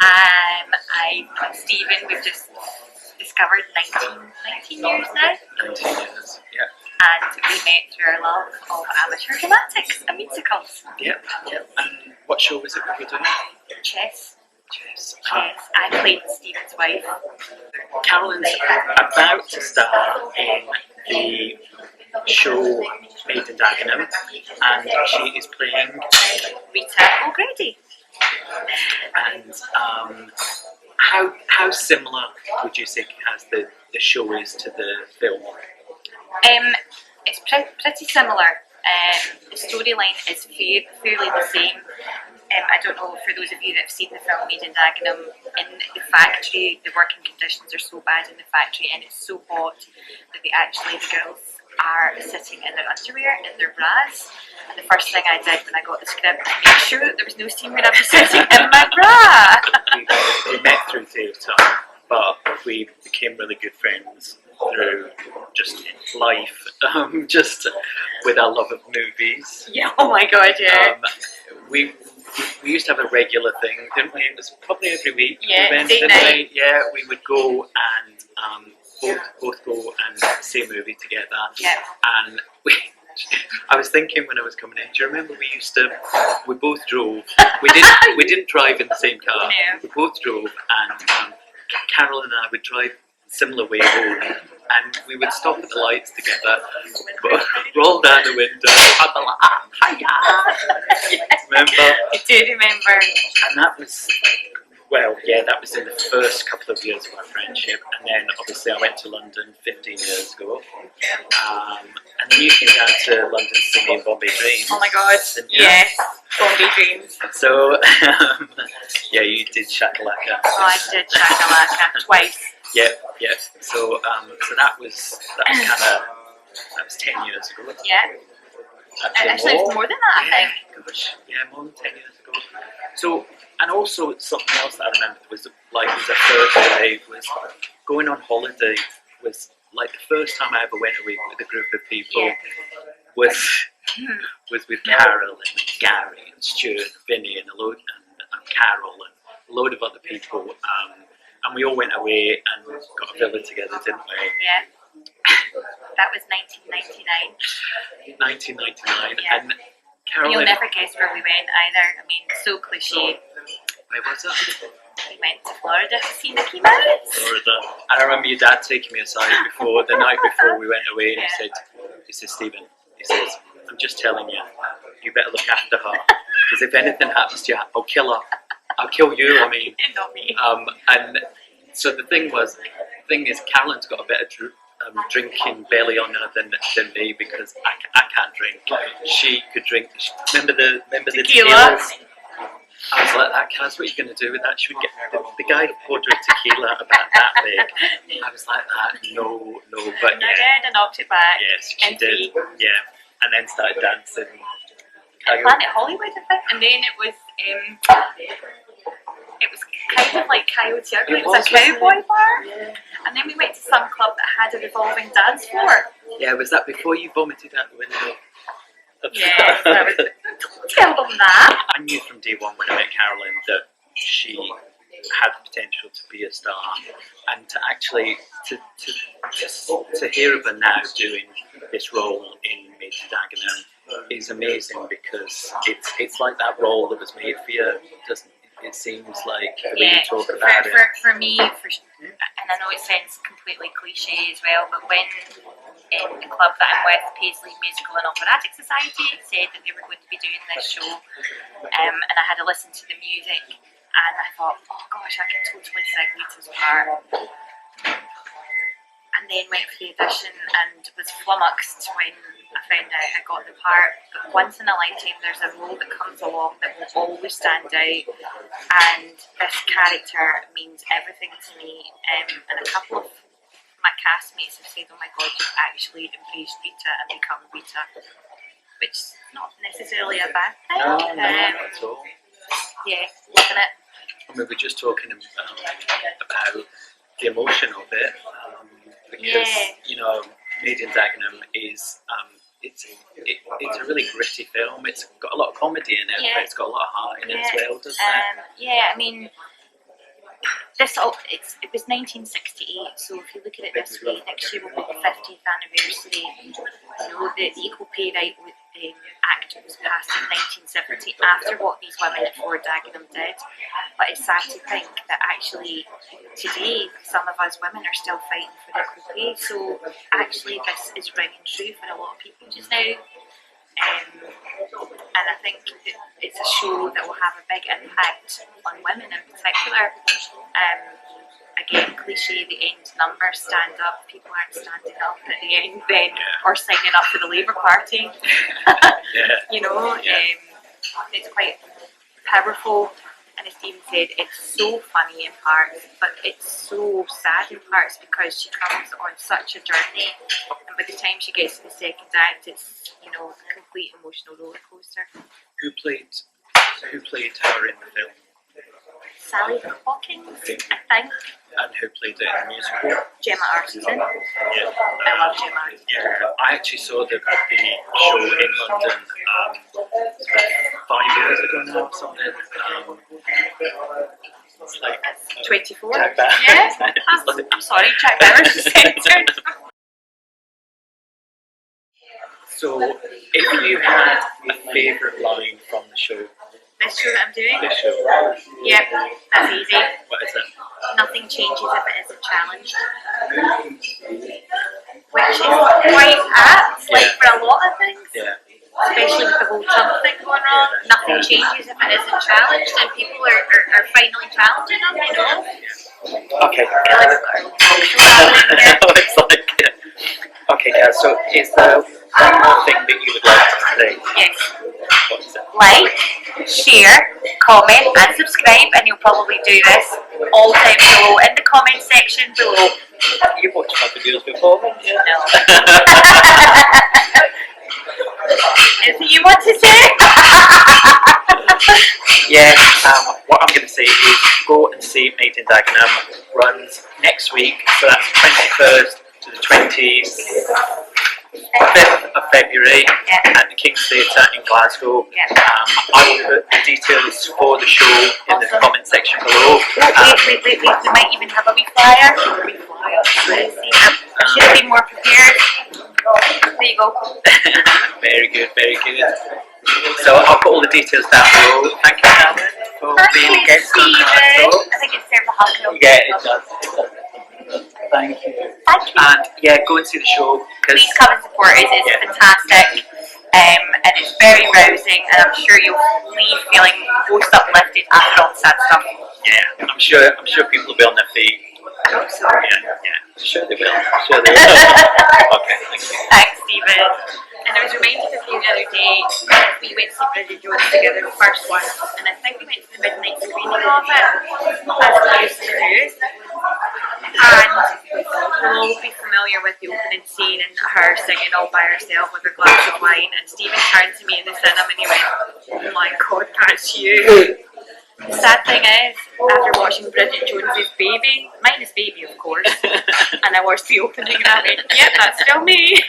I'm Stephen. We've just discovered 19 years now. 19 years, yeah. And we met through our love of amateur dramatics and musicals. Yep. And what show was it we were doing? Chess. Chess. I played Stephen's wife. Carolyn's about to star in the show Made In Dagenham, and she is playing Rita O'Grady. And how similar would you say has the show is to the film? It's pretty similar. The storyline is fairly the same. I don't know, for those of you that have seen the film Made in Dagenham, in the factory, the working conditions are so bad in the factory and it's so hot that the girls are sitting in their underwear, in their bras. And the first thing I did when I got the script was make sure that there was no scene where I'd be sitting in my bra. We met through theatre, but we became really good friends through just life, just with our love of movies. Yeah, oh my god, yeah. We used to have a regular thing, didn't we? It was probably every week. Yeah, we went, date night. Yeah, we would go and both go and see a movie together. Yeah. And I was thinking when I was coming in, do you remember we both drove. We didn't drive in the same car. No. We both drove, and Carol and I would drive similar way home, and we would stop at the lights together, roll down the window, have a laugh. Remember? I do remember. And that was, that was in the first couple of years of our friendship, and then obviously I went to London 15 years ago, and then you came down to London to see me in Bombay Dreams. Oh my god, yes, Bombay Dreams. So, you did Shakalaka. Oh, I did Shakalaka twice. Yep. So that was 10 years ago. Yeah. Actually, it's more than that, I think. Gosh, more than 10 years ago. So, and also something else that I remembered was a first day was going on holiday. Was like the first time I ever went away with a group of people. Was with Carol and Gary and Stuart and Vinny and Carol and a load of other people. And we all went away and got a villa together, didn't we? Yeah. That was 1999. 1999. Yeah. And Carolyn, you'll never guess where we went either. I mean, so cliche. Where was it? We went to Florida to see Mickey Mouse. Florida. And I remember your dad taking me aside the night before we went away, and he said, Stephen, he says, I'm just telling you, you better look after her, because if anything happens to you, I'll kill her. I'll kill you, I mean. Not me. And so the thing is, Carolyn's got a better drinking belly on her than me, because I can't drink. She could drink. Remember the tequila? I was like, Kaz, what are you going to do with that? She would get the guy poured her a tequila about that big. I was like, no, but I did, I knocked it back. Yes, she did. Yeah, and then started dancing. Planet Hollywood, I think, and then it was kind of like Coyote Ugly. It was a cowboy bar, and then we went to some club that had a revolving dance floor. Yeah, was that before you vomited out the window? Yes, don't tell them that. I knew from day one when I met Carolyn that she had the potential to be a star, and to actually to hear of her now doing this role in Made in Dagenham is amazing, because it's like that role that was made for you, doesn't it? It seems like the way you talk about it. For me, and I know it sounds completely cliche as well, but when the club that I'm with, Paisley Musical and Operatic Society, said that they were going to be doing this show, and I had to listen to the music, and I thought, oh gosh, I can totally sing Rita's part. And then went for the audition and was flummoxed when I found out I got the part. But once in a lifetime, there's a role that comes along that will always stand out, and this character means everything to me. And a couple of my castmates have said, oh my god, you've actually embraced Rita and become Rita, which is not necessarily a bad thing. No, not at all. Yeah, loving it. And we were just talking about the emotion of it, because Made in Dagenham is it's a really gritty film. It's got a lot of comedy in it, but it's got a lot of heart in it as well, doesn't it? Yeah, I mean, it was 1968, so if you look at it this way, next year will be the 50th anniversary. You know, the Equal Pay Right Act was passed in 1970 after what these women at Ford Dagenham did. But it's sad to think that actually today some of us women are still fighting for equal pay. So actually this is ringing true for a lot of people just now. And I think it's a show that will have a big impact on women in particular. Again, cliche, the end number, stand up. People aren't standing up at the end then, or signing up for the Labour Party. You know, it's quite powerful. And as Stephen said, it's so funny in parts, but it's so sad in parts because she comes on such a journey, and by the time she gets to the second act, it's, you know, a complete emotional roller coaster. Who played her in the film? Sally Hawkins, I think. And who played it in the musical? Gemma Arterton. Yeah. I love Gemma Arterton. Yeah, I actually saw the show in London 5 years ago now or something. It's like 24. Jack Bauer. Yeah. I'm sorry, Jack Bauer's just censored. So, if you had a favourite line from the show, This show that I'm doing? this show, Yep, that's easy. what is it? Nothing changes if it isn't challenged. Which is quite apt, like for a lot of things. Yeah. Especially with the whole Trump thing going on. Nothing changes if it isn't challenged, and people are finally challenging them, you know? Okay. I feel like we've got our own talk show happening here. It's like, okay, guys, so is there one more thing that you would like to say? Yes. What is it? Like, share, comment and subscribe, and you'll probably do this all down below in the comment section below. You've watched my videos before, haven't you? No. Anything you want to say? Yeah, what I'm going to say is go and see Made in Dagenham. Runs next week, so that's the 21st to the 25th of February at the King's Theatre in Glasgow. I will put the details for the show in the comment section below. Wait, we might even have a wee flyer. Let's see. I should have been more prepared. There you go. Very good, very good. So I'll put all the details down below. Thank you, Alan, for being a guest on the show. I think it's served a hot. Yeah, it does. Thank you. Thank you. And yeah, go and see the show. Please come and support us. It's fantastic. And it's very rousing, and I'm sure you'll leave feeling most uplifted after all the sad stuff. Yeah, I'm sure people will be on their feet. I hope so. Yeah, I'm sure they will. I'm sure they will. Okay, thank you. Thanks, Stephen. And I was reminded of you the other day, we went to see Bridget Jones together, the first one, and I think we went to the midnight screening of it, as we used to do. And we'll all be familiar with the opening scene and her singing all by herself with a glass of wine, and Stephen turned to me in the cinema and he went, "Oh my God, that's you." The sad thing is, after watching Bridget Jones's Baby, mine is Baby of course, and I watched the opening and I went, "Yep, that's still me."